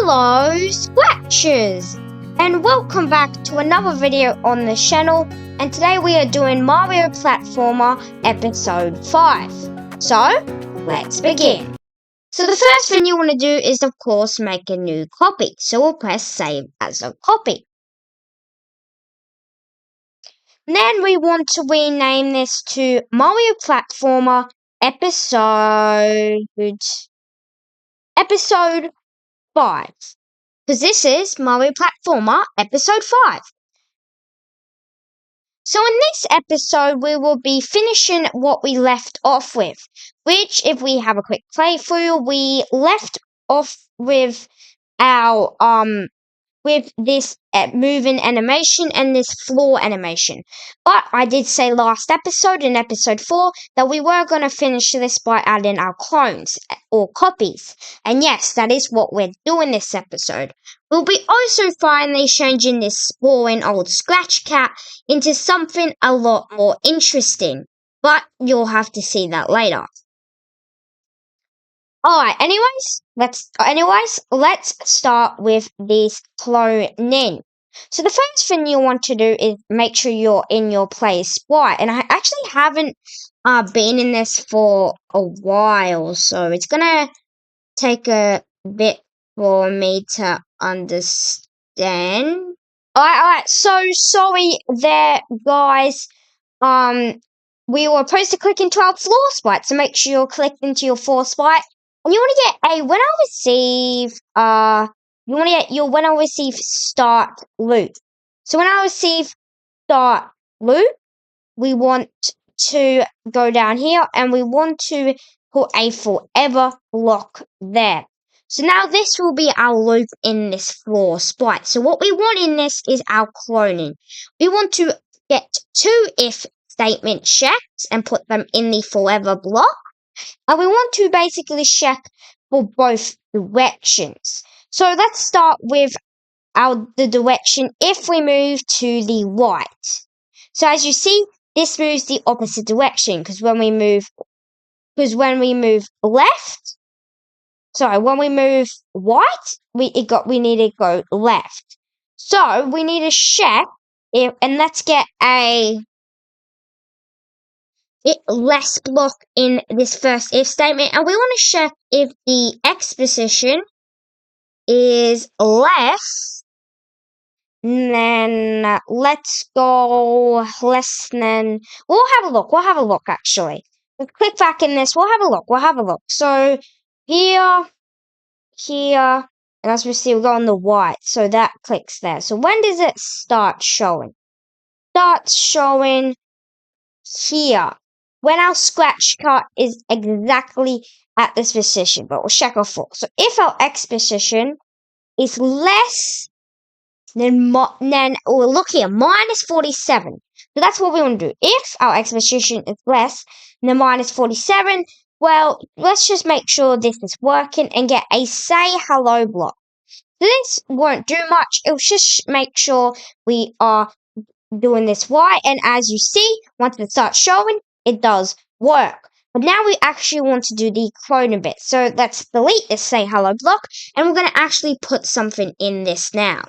Hello Scratchers, and welcome back to another video on the channel, and today we are doing Mario Platformer episode 5. So let's begin. So the first thing you want to do is of course make a new copy, so we'll press save as a copy. Then we want to rename this to Mario Platformer episode 5. Because this is Mario Platformer Episode 5. So in this episode, we will be finishing what we left off with, which, if we have a quick playthrough, we left off with our, with this moving animation and this floor animation. But I did say last episode, in episode 4, that we were going to finish this by adding our clones, or copies. And yes, that is what we're doing this episode. We'll be also finally changing this boring old Scratch Cat into something a lot more interesting. But you'll have to see that later. Alright, anyways, let's start with this cloning. So the first thing you want to do is make sure you're in your play spot. And I actually haven't been in this for a while, so it's gonna take a bit for me to understand. Alright, so sorry there, guys. We were supposed to click into our floor spot, so make sure you're clicked into your floor spot. And you want to get a when I receive start loop. So when I receive start loop, we want to go down here and we want to put a forever block there. So now this will be our loop in this floor spot. So what we want in this is our cloning. We want to get 2 if statement checks and put them in the forever block. And we want to basically check for both directions. So let's start with the direction if we move to the right. So as you see, this moves the opposite direction because when we move left, when we move right, we need to go left. So we need to check and let's get a less block in this first if statement, and we want to check if the X position is less than, let's go less than, we'll have a look actually. We'll click back in this, we'll have a look. So here, and as we see, we're going the white, so that clicks there. So when does it start showing? Starts showing here. When our scratch cut is exactly at this position, but we'll check our floor. So if our X position is less than, look here, minus 47. So that's what we want to do. If our X position is less than minus 47, well, let's just make sure this is working and get a say hello block. This won't do much. It'll just make sure we are doing this right, and as you see, once it starts showing, it does work. But now we actually want to do the cloning bit. So let's delete this say hello block, and we're going to actually put something in this now.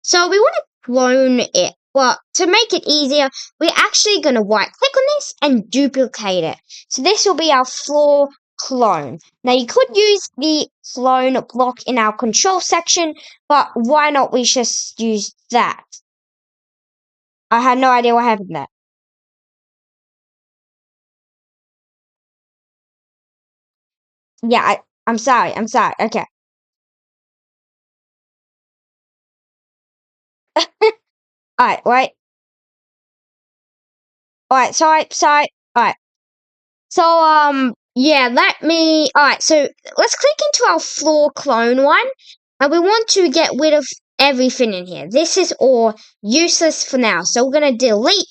So we want to clone it. Well, to make it easier, we're actually going to right click on this and duplicate it. So this will be our floor clone. Now you could use the clone block in our control section, but why not we just use that? I had no idea what happened there. Yeah, I'm sorry. Okay. Alright, wait. Alright, sorry. Alright. So, yeah, alright, so let's click into our floor clone one, and we want to get rid of everything in here. This is all useless for now, so we're going to delete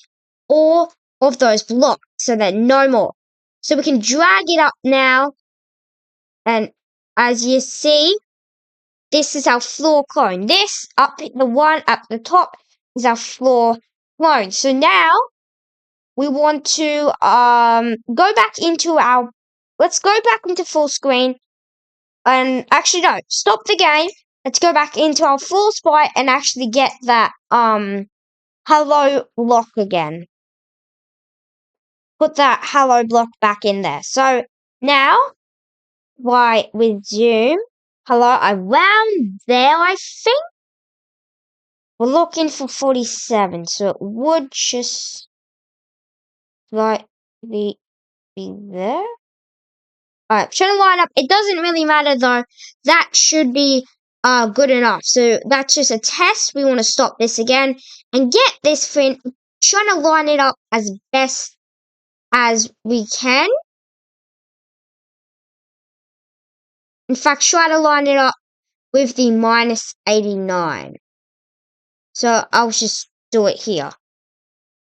all of those blocks so that no more. So we can drag it up now, and as you see, this is our floor clone. This, the one up the top, is our floor clone. So now, we want to let's go back into full screen, and actually no, stop the game, let's go back into our floor sprite and actually get that hello block again. Put that hello block back in there. So now, with zoom, hello, around there, I think. We're looking for 47, so it would just be there. Alright, trying to line up. It doesn't really matter though. That should be good enough. So that's just a test. We want to stop this again and get this thing. Trying to line it up as best as we can. In fact, try to line it up with the minus 89. So I'll just do it here.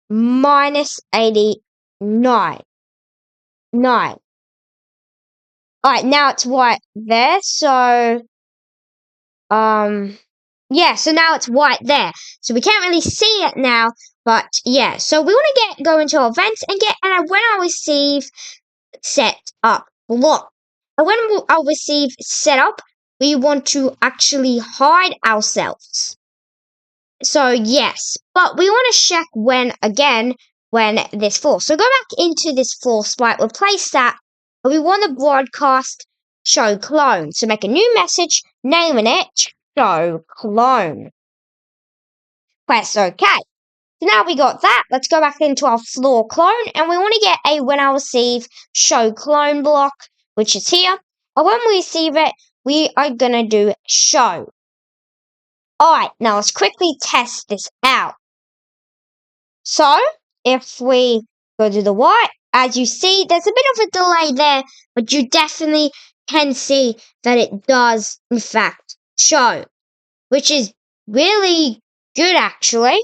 Minus 89. 9. Alright, now it's white there, so yeah, so now it's white there. So we can't really see it now, but yeah. So we want to go into our events and get when I receive set up block. And when I'll receive set up, we want to actually hide ourselves. So yes, but we want to check when this falls. So go back into this floor sprite, replace that, and we want to broadcast show clone. So make a new message, naming it show clone. Press OK. So now we got that. Let's go back into our floor clone, and we want to get a when I receive show clone block, which is here. And when we receive it, we are gonna do show. Alright, now let's quickly test this out. So, if we go to the white, as you see, there's a bit of a delay there, but you definitely can see that it does, in fact, show, which is really good, actually.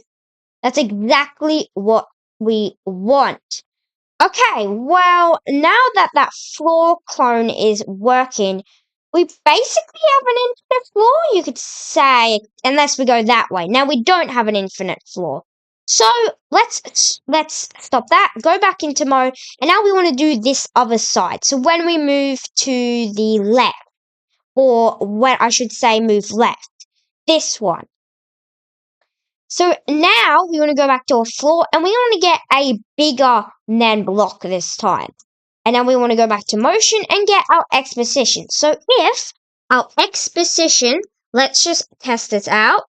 That's exactly what we want. Okay, well, now that floor clone is working, we basically have an infinite floor, you could say, unless we go that way. Now, we don't have an infinite floor. So, let's stop that, go back into mode, and now we want to do this other side. So, when we move to the left, or when I should say move left, this one. So now we want to go back to our floor and we want to get a bigger NAND block this time. And then we want to go back to motion and get our X position. So if our X position, let's just test it out.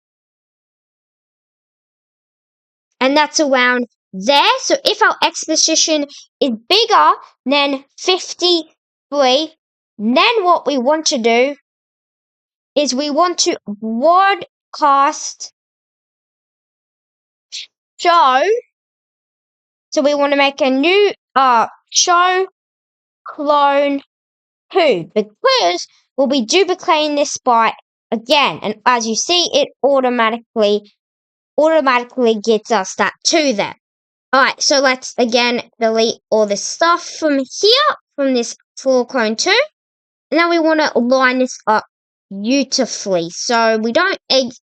And that's around there. So if our X position is bigger than 53, then what we want to do is we want to broadcast show. So we want to make a new show clone 2 because we'll be duplicating this byte again. And as you see, it automatically gets us that 2 there. Alright, so let's again delete all this stuff from here, from this floor clone 2. And now we want to line this up beautifully. So we don't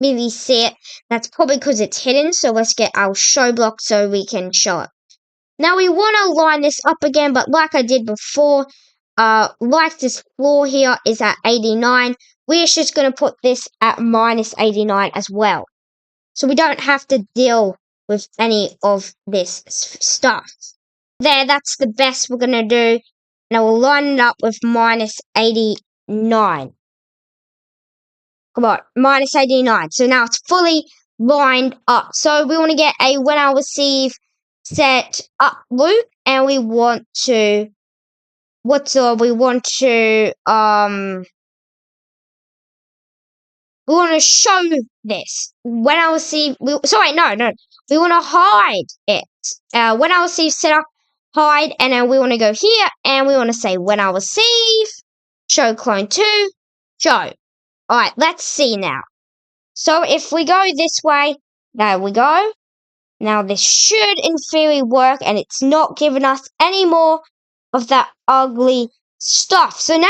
really see it. That's probably because it's hidden. So let's get our show block so we can show it. Now we want to line this up again, but like I did before, like this floor here is at 89, we're just going to put this at minus 89 as well. So we don't have to deal with any of this stuff. There, that's the best we're going to do. Now we'll line it up with minus 89. Come on, minus 89. So now it's fully lined up. So we want to get a when I receive set up loop, and we want to we want to show this when I receive. We want to hide it. When I receive set up, hide, and then we want to go here, and we want to say when I receive show clone 2 show. All right, let's see now. So if we go this way, there we go. Now this should in theory work, and it's not giving us any more of that ugly stuff. So now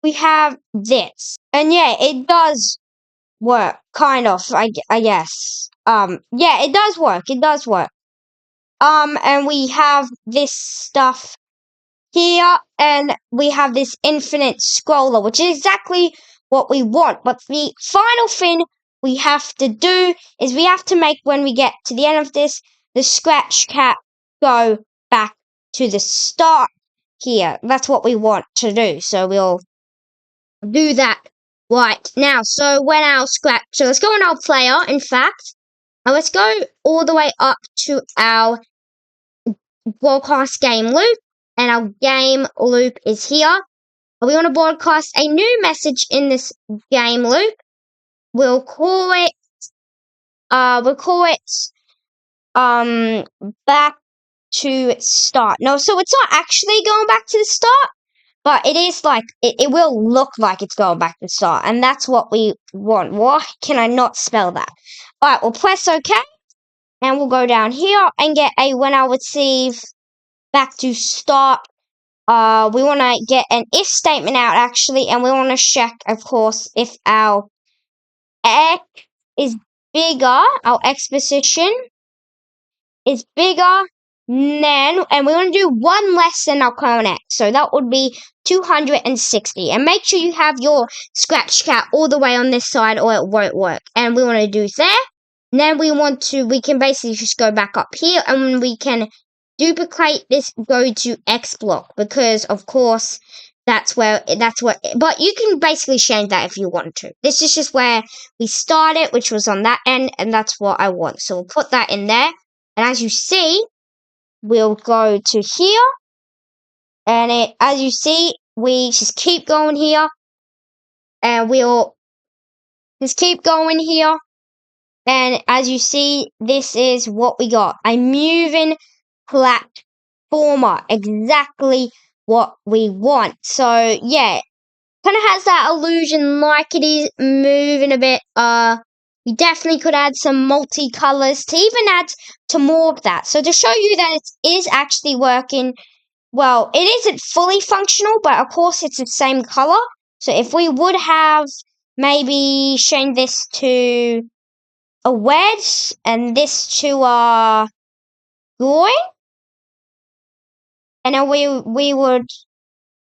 we have this. And yeah, it does work, kind of, I guess. Yeah, it does work. It does work. And we have this stuff here, and we have this infinite scroller, which is exactly what we want. But the final thing we have to do is we have to make, when we get to the end of this, the scratch cat go back to the start here. That's what we want to do. So we'll do that right now. So when our scratch, so let's go on our player, in fact, and let's go all the way up to our broadcast game loop, and our game loop is here. We want to broadcast a new message in this game loop. We'll call it back to start. No, so it's not actually going back to the start, but it is like, it will look like it's going back to the start, and that's what we want. Why can I not spell that? Alright, we'll press OK, and we'll go down here and get a when I receive back to start. We want to get an if statement out, actually, and we want to check, of course, if our x is bigger, our x position is bigger than, and we want to do one less than our current x, so that would be 260. And make sure you have your scratch cat all the way on this side or it won't work. And we want to do there. And then we can basically just go back up here, and we can duplicate this, go to X block, because of course that's what, but you can basically change that if you want to. This is just where we started, which was on that end, and that's what I want. So we'll put that in there, and as you see, we'll go to here, and as you see, we just keep going here, and we'll just keep going here, and as you see, this is what we got, a moving platformer, exactly what we want. So yeah, kind of has that illusion like it is moving a bit. We definitely could add some multicolors to even add to more of that. So to show you that it is actually working, well, it isn't fully functional, but of course it's the same color. So if we would have maybe changed this to a wedge and this to a groin, and then we would,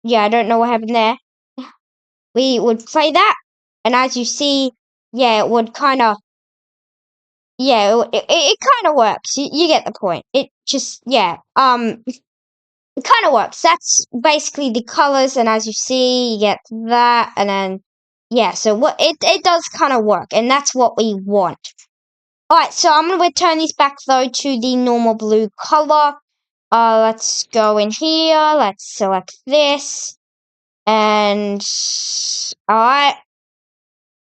yeah, I don't know what happened there. We would play that, and as you see, yeah, it would kind of, yeah, it kind of works. You get the point. It just, yeah, it kind of works. That's basically the colors, and as you see, you get that, and then, yeah, so what it does kind of work, and that's what we want. Alright, so I'm going to return these back, though, to the normal blue color. Let's go in here, let's select this, and, alright,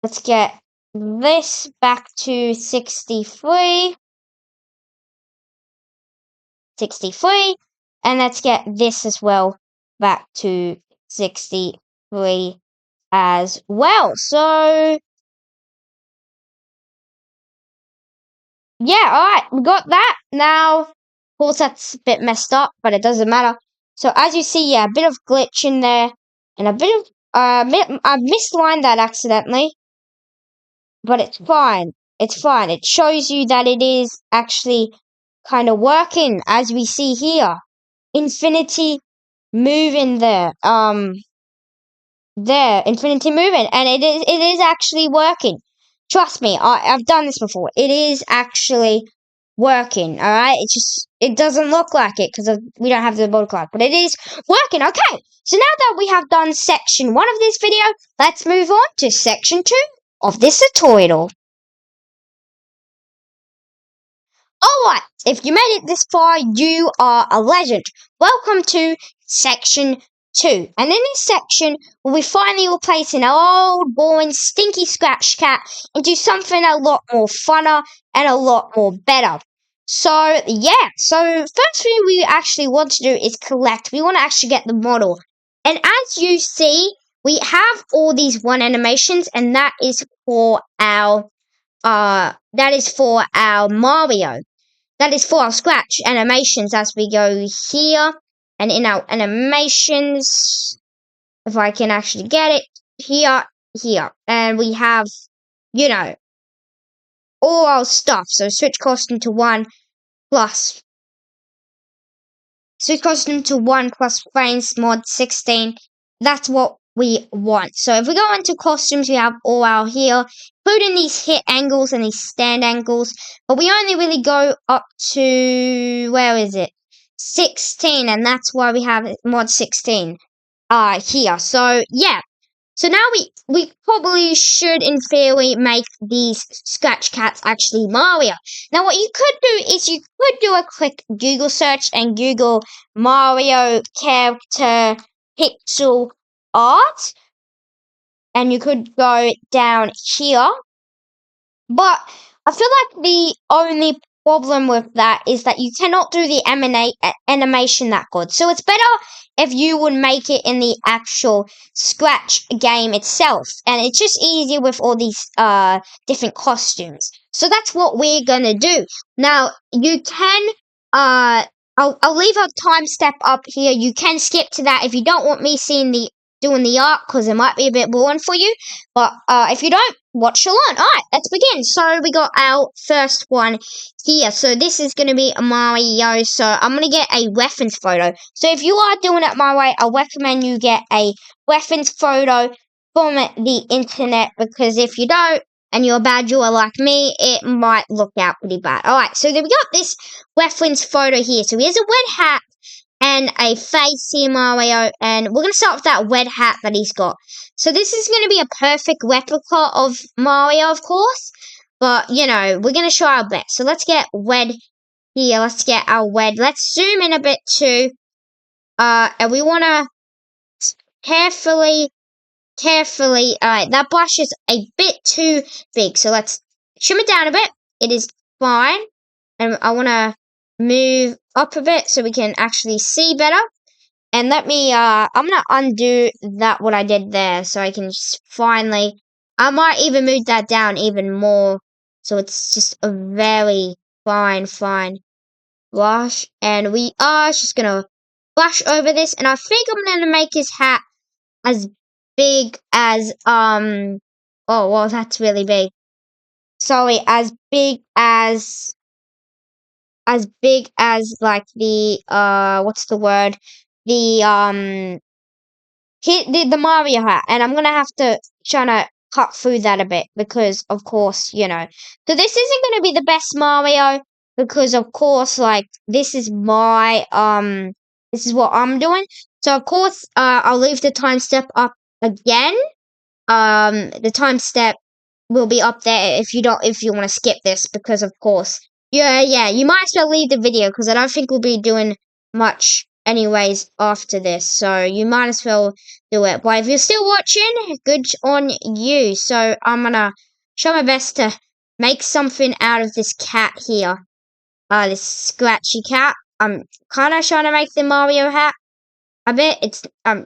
let's get this back to 63, and let's get this as well back to 63 as well. So, yeah, alright, we got that. Now, of course, that's a bit messed up, but it doesn't matter. So, as you see, yeah, a bit of glitch in there, and a bit of, I mislined that accidentally, but it's fine. It's fine. It shows you that it is actually kind of working, as we see here. Infinity moving there. Infinity moving, and it is actually working. Trust me, I've done this before. It is actually working, alright? It doesn't look like it because we don't have the board clock, but it is working. Okay, so now that we have done section 1 of this video, let's move on to section 2 of this tutorial. Alright, if you made it this far, you are a legend. Welcome to section 2. And in this section, we finally replace an old, boring, stinky scratch cat into something a lot more funner and a lot more better. So, yeah. So, first thing we actually want to do is collect. We want to actually get the model. And as you see, we have all these one animations, and that is for our Mario. That is for our scratch animations as we go here. And in our animations, if I can actually get it, here. And we have, all our stuff. So switch costume to 1 plus frames mod 16. That's what we want. So if we go into costumes, we have all our here, including these hit angles and these stand angles, but we only really go up to, where is it? 16, and that's why we have mod 16 here. So yeah. So now we probably should, in theory, make these scratch cats actually Mario. Now what you could do is you could do a quick Google search and Google Mario character pixel art, and you could go down here. But I feel like the only problem with that is that you cannot do the animation that good. So it's better if you would make it in the actual Scratch game itself. And it's just easier with all these different costumes. So that's what we're gonna do. Now you can I'll leave a time step up here. You can skip to that if you don't want me seeing doing the art, because it might be a bit boring for you. But if you don't, watch along. Alright, let's begin. So we got our first one here. So this is going to be a Mario. So I'm going to get a weapons photo. So if you are doing it my way, I recommend you get a weapons photo from the internet, because if you don't, and you're a bad drawer like me, it might look out pretty bad. Alright, so then we got this weapons photo here. So here's a red hat and a face here, Mario, and we're going to start with that red hat that he's got. So this is going to be a perfect replica of Mario, of course, but, you know, we're going to try our best. So let's get red here, let's get our red. Let's zoom in a bit too, and we want to carefully, alright, that brush is a bit too big, so let's trim it down a bit. It is fine, and I want to move up a bit so we can actually see better. And let me, I'm gonna undo that, what I did there, so I can just finally, I might even move that down even more, so it's just a very fine brush. And we are just gonna brush over this, and I think I'm gonna make his hat as big as, oh, well, that's really big. Sorry, as big as like the what's the word, the the Mario hat, and I'm gonna have to try to cut through that a bit, because of course, you know, so this isn't gonna be the best Mario, because of course, like, this is my this is what I'm doing. So of course, I'll leave the time step up again. The time step will be up there if you want to skip this, because of course, yeah, you might as well leave the video, because I don't think we'll be doing much anyways after this, so you might as well do it. But if you're still watching, good on you. So I'm gonna try my best to make something out of this cat here, this scratchy cat. I'm kind of trying to make the Mario hat a bit. It's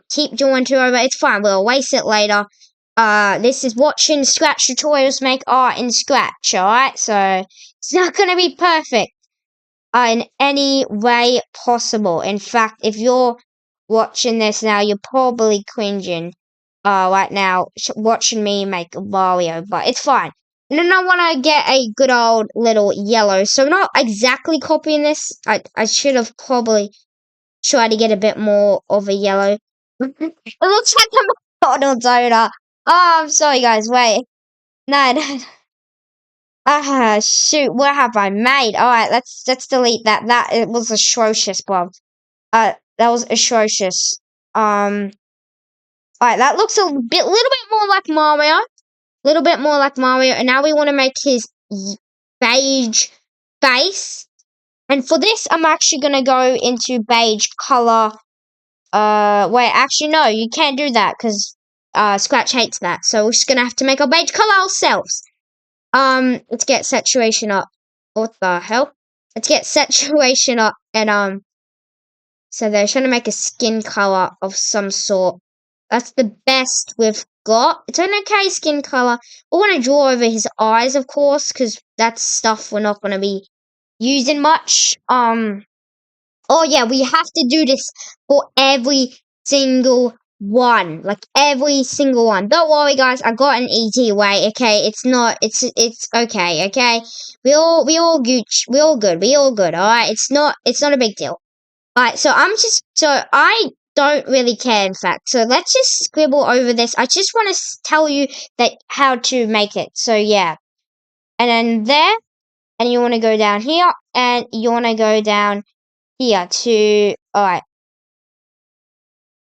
keep drawing to over. It's fine. We'll erase it later. This is watching Scratch tutorials make art in Scratch, alright? So, it's not gonna be perfect, in any way possible. In fact, if you're watching this now, you're probably cringing, right now, watching me make Mario, but it's fine. And then I want to get a good old little yellow, so not exactly copying this. I should have probably tried to get a bit more of a yellow. It looks like a McDonald's owner. Oh, I'm sorry, guys. Wait. No. Shoot. What have I made? All right, let's delete that. It was atrocious, Bob. That was atrocious. All right, that looks little bit more like Mario. Little bit more like Mario. And now we want to make his beige face. And for this, I'm actually gonna go into beige color. Wait, actually, no, you can't do that, because Scratch hates that. So we're just gonna have to make our beige color ourselves. Let's get saturation up. What the hell? Let's get saturation up, and so they're trying to make a skin color of some sort. That's the best we've got. It's an okay skin color. We want to draw over his eyes, of course, because that's stuff we're not gonna be using much. Oh yeah, we have to do this for every single one. Like, every single one. Don't worry, guys, I got an easy way, okay? It's okay, okay? We all gooch. We all good, alright? It's not a big deal. Alright, so I don't really care, in fact. So let's just scribble over this. I just want to tell you that how to make it. So yeah. And then there, and you want to go down here, and you want to go down here to, alright.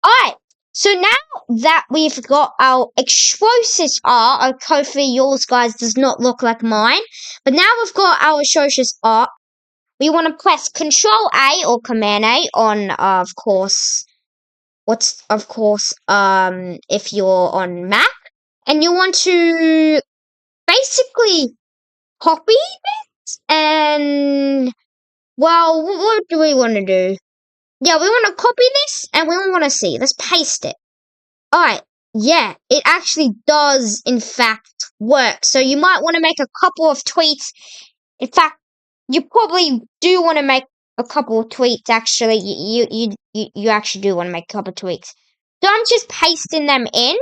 Alright, so now that we've got our atrocious art, hopefully yours guys does not look like mine, but now we've got our atrocious art, we want to press Control A or Command A on, of course, if you're on Mac, and you want to basically copy it, and, well, what do we want to do? Yeah, we want to copy this, and we want to see. Let's paste it. Alright, yeah, it actually does, in fact, work. So you might want to make a couple of tweets. In fact, you probably do want to make a couple of tweets, actually. You actually do want to make a couple of tweets. So I'm just pasting them in,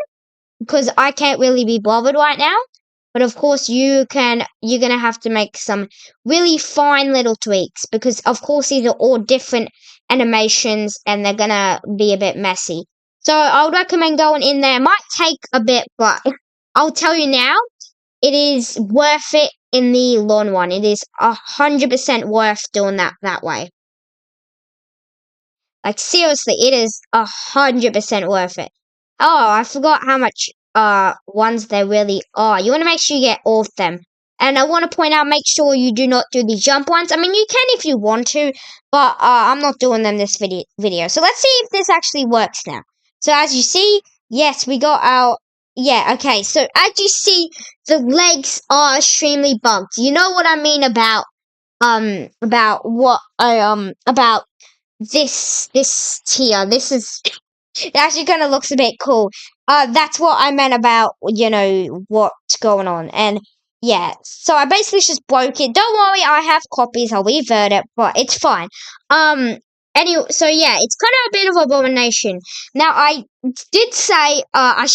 because I can't really be bothered right now. But of course, you're gonna have to make some really fine little tweaks, because of course these are all different animations and they're gonna be a bit messy. So I would recommend going in there. It might take a bit, but I'll tell you now, it is worth it in the long run. It is 100% worth doing that way. Like seriously, it is 100% worth it. Oh, I forgot how much ones there really are. You want to make sure you get all of them. And I want to point out, make sure you do not do the jump ones. I mean, you can if you want to, but I'm not doing them this video. So let's see if this actually works now. So as you see, yes, we got our, yeah, okay. So as you see, the legs are extremely bugged. You know what I mean about this tier. This is, it actually kind of looks a bit cool. That's what I meant about, you know, what's going on. And yeah, so I basically just broke it. Don't worry, I have copies. I'll revert it, but it's fine. Anyway, so yeah, it's kind of a bit of an abomination. Now, I did say, I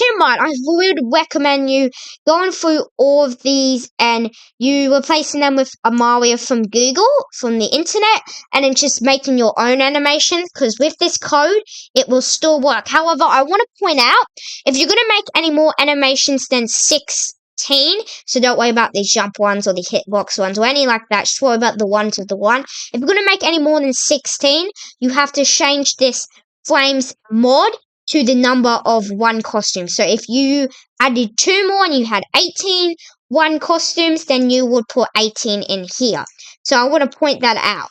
would recommend you going through all of these and you replacing them with a Mario from Google, from the internet, and then just making your own animations, because with this code, it will still work. However, I want to point out, if you're going to make any more animations than 16, so don't worry about these jump ones or the hitbox ones or any like that, just worry about the ones with the one. If you're going to make any more than 16, you have to change this frames mod to the number of one costume. So if you added 2 more and you had 18 one costumes, then you would put 18 in here. So I want to point that out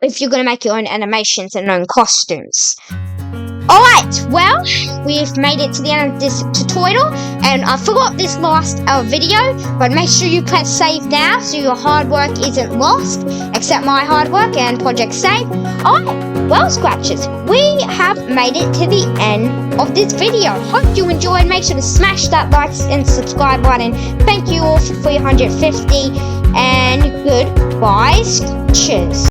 if you're going to make your own animations and own costumes. Alright, well, we've made it to the end of this tutorial, and I forgot this last video, but make sure you press save now so your hard work isn't lost, except my hard work and Project Save. Alright, well, Scratchers, we have made it to the end of this video. Hope you enjoyed. Make sure to smash that like and subscribe button. Thank you all for 350, and goodbye, Scratchers.